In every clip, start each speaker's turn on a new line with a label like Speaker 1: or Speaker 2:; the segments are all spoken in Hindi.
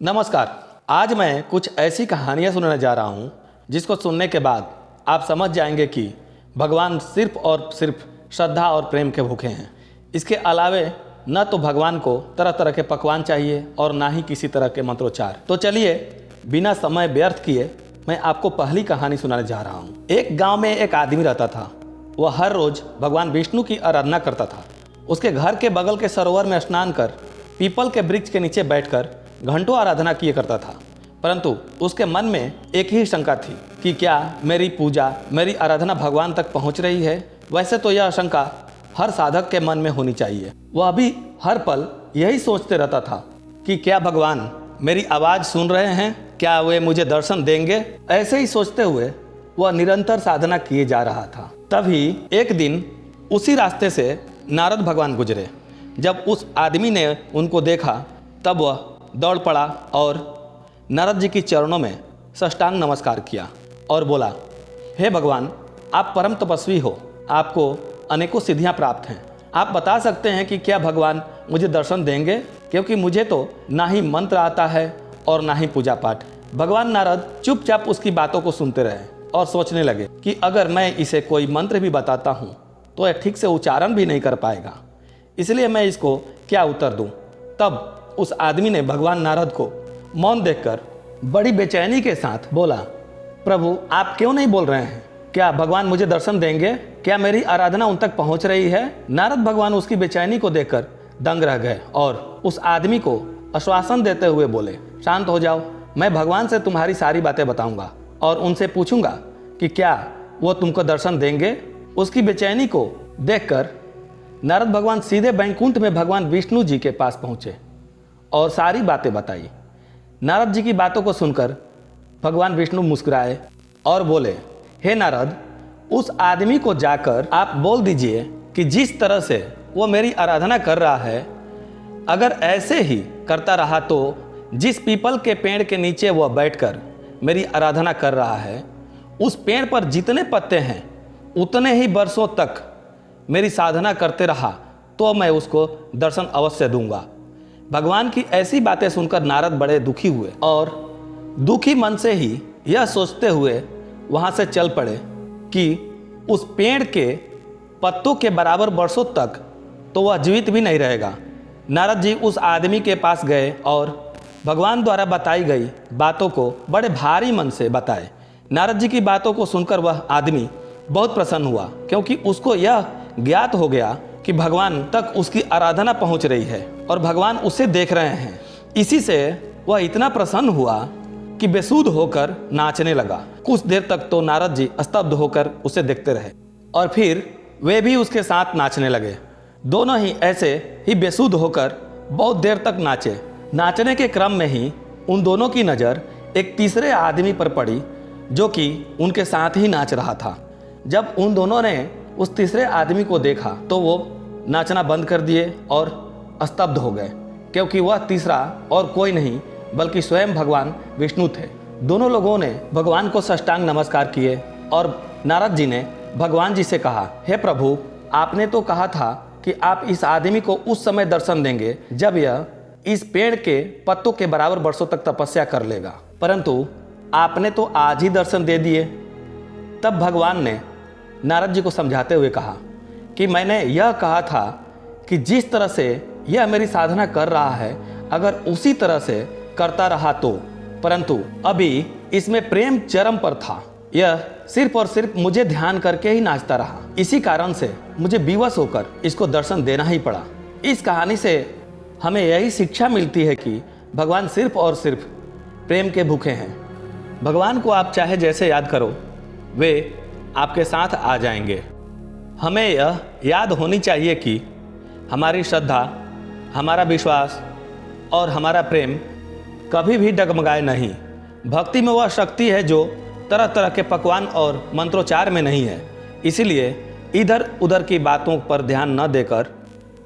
Speaker 1: नमस्कार। आज मैं कुछ ऐसी कहानियाँ सुनाने जा रहा हूँ जिसको सुनने के बाद आप समझ जाएंगे कि भगवान सिर्फ और सिर्फ श्रद्धा और प्रेम के भूखे हैं। इसके अलावे न तो भगवान को तरह तरह के पकवान चाहिए और ना ही किसी तरह के मंत्रोच्चार। तो चलिए बिना समय व्यर्थ किए मैं आपको पहली कहानी सुनाने जा रहा हूँ। एक गाँव में एक आदमी रहता था। वह हर रोज़ भगवान विष्णु की आराधना करता था। उसके घर के बगल के सरोवर में स्नान कर पीपल के वृक्ष के नीचे बैठकर घंटों आराधना किया करता था। परंतु उसके मन में एक ही शंका थी कि क्या मेरी पूजा, मेरी आराधना भगवान तक पहुंच रही है। वैसे तो यह शंका हर साधक के मन में होनी चाहिए। वह भी हर पल यही सोचते रहता था कि क्या भगवान मेरी आवाज़ सुन रहे हैं, क्या वे मुझे दर्शन देंगे। ऐसे ही सोचते हुए वह निरंतर साधना किए जा रहा था। तभी एक दिन उसी रास्ते से नारद भगवान गुजरे। जब उस आदमी ने उनको देखा तब वह दौड़ पड़ा और नारद जी की चरणों में साष्टांग नमस्कार किया और बोला, हे भगवान, आप परम तपस्वी हो, आपको अनेकों सिद्धियां प्राप्त हैं। आप बता सकते हैं कि क्या भगवान मुझे दर्शन देंगे, क्योंकि मुझे तो ना ही मंत्र आता है और ना ही पूजा पाठ। भगवान नारद चुपचाप उसकी बातों को सुनते रहे और सोचने लगे कि अगर मैं इसे कोई मंत्र भी बताता हूँ तो यह ठीक से उच्चारण भी नहीं कर पाएगा, इसलिए मैं इसको क्या उत्तर दूँ। तब उस आदमी ने भगवान नारद को मौन देखकर बड़ी बेचैनी के साथ बोला, प्रभु आप क्यों नहीं बोल रहे हैं? क्या भगवान मुझे दर्शन देंगे? क्या मेरी आराधना उन तक पहुंच रही है? नारद भगवान उसकी बेचैनी को देखकर दंग रह गए और उस आदमी को आश्वासन देते हुए बोले, शांत हो जाओ, मैं भगवान से तुम्हारी सारी बातें बताऊंगा और उनसे पूछूंगा कि क्या वो तुमको दर्शन देंगे। उसकी बेचैनी को देखकर नारद भगवान सीधे बैकुंठ में भगवान विष्णु जी के पास पहुंचे और सारी बातें बताई। नारद जी की बातों को सुनकर भगवान विष्णु मुस्कुराए और बोले, हे नारद, उस आदमी को जाकर आप बोल दीजिए कि जिस तरह से वो मेरी आराधना कर रहा है, अगर ऐसे ही करता रहा तो जिस पीपल के पेड़ के नीचे वह बैठकर मेरी आराधना कर रहा है, उस पेड़ पर जितने पत्ते हैं उतने ही वर्षों तक मेरी साधना करते रहा तो मैं उसको दर्शन अवश्य दूंगा। भगवान की ऐसी बातें सुनकर नारद बड़े दुखी हुए और दुखी मन से ही यह सोचते हुए वहाँ से चल पड़े कि उस पेड़ के पत्तों के बराबर वर्षों तक तो वह जीवित भी नहीं रहेगा। नारद जी उस आदमी के पास गए और भगवान द्वारा बताई गई बातों को बड़े भारी मन से बताए। नारद जी की बातों को सुनकर वह आदमी बहुत प्रसन्न हुआ, क्योंकि उसको यह ज्ञात हो गया कि भगवान तक उसकी आराधना पहुंच रही है और भगवान उसे देख रहे हैं। इसी से वह इतना प्रसन्न हुआ कि बेसुध होकर नाचने लगा। कुछ देर तक तो नारद जी स्तब्ध होकर उसे देखते रहे और फिर वे भी उसके साथ नाचने लगे। दोनों ही ऐसे ही बेसुध होकर बहुत देर तक नाचे। नाचने के क्रम में ही उन दोनों की नज़र एक तीसरे आदमी पर पड़ी जो कि उनके साथ ही नाच रहा था। जब उन दोनों ने उस तीसरे आदमी को देखा तो वो नाचना बंद कर दिए और स्तब्ध हो गए, क्योंकि वह तीसरा और कोई नहीं बल्कि स्वयं भगवान विष्णु थे। दोनों लोगों ने भगवान को साष्टांग नमस्कार किए और नारद जी ने भगवान जी से कहा, हे प्रभु, आपने तो कहा था कि आप इस आदमी को उस समय दर्शन देंगे जब यह इस पेड़ के पत्तों के बराबर वर्षों तक तपस्या कर लेगा, परंतु आपने तो आज ही दर्शन दे दिए। तब भगवान ने नारद जी को समझाते हुए कहा कि मैंने यह कहा था कि जिस तरह से यह मेरी साधना कर रहा है, अगर उसी तरह से करता रहा तो, परंतु अभी इसमें प्रेम चरम पर था। यह सिर्फ और सिर्फ मुझे ध्यान करके ही नाचता रहा। इसी कारण से मुझे विवश होकर इसको दर्शन देना ही पड़ा। इस कहानी से हमें यही शिक्षा मिलती है कि भगवान सिर्फ और सिर्फ प्रेम के भूखे हैं। भगवान को आप चाहे जैसे याद करो, वे आपके साथ आ जाएंगे। हमें यह याद होनी चाहिए कि हमारी श्रद्धा, हमारा विश्वास और हमारा प्रेम कभी भी डगमगाए नहीं। भक्ति में वह शक्ति है जो तरह तरह के पकवान और मंत्रोच्चार में नहीं है। इसीलिए इधर उधर की बातों पर ध्यान न देकर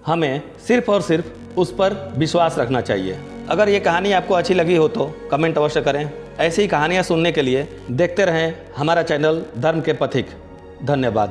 Speaker 1: हमें सिर्फ और सिर्फ उस पर विश्वास रखना चाहिए। अगर ये कहानी आपको अच्छी लगी हो तो कमेंट अवश्य करें। ऐसी ही कहानियाँ सुनने के लिए देखते रहें हमारा चैनल धर्म के पथिक। धन्यवाद।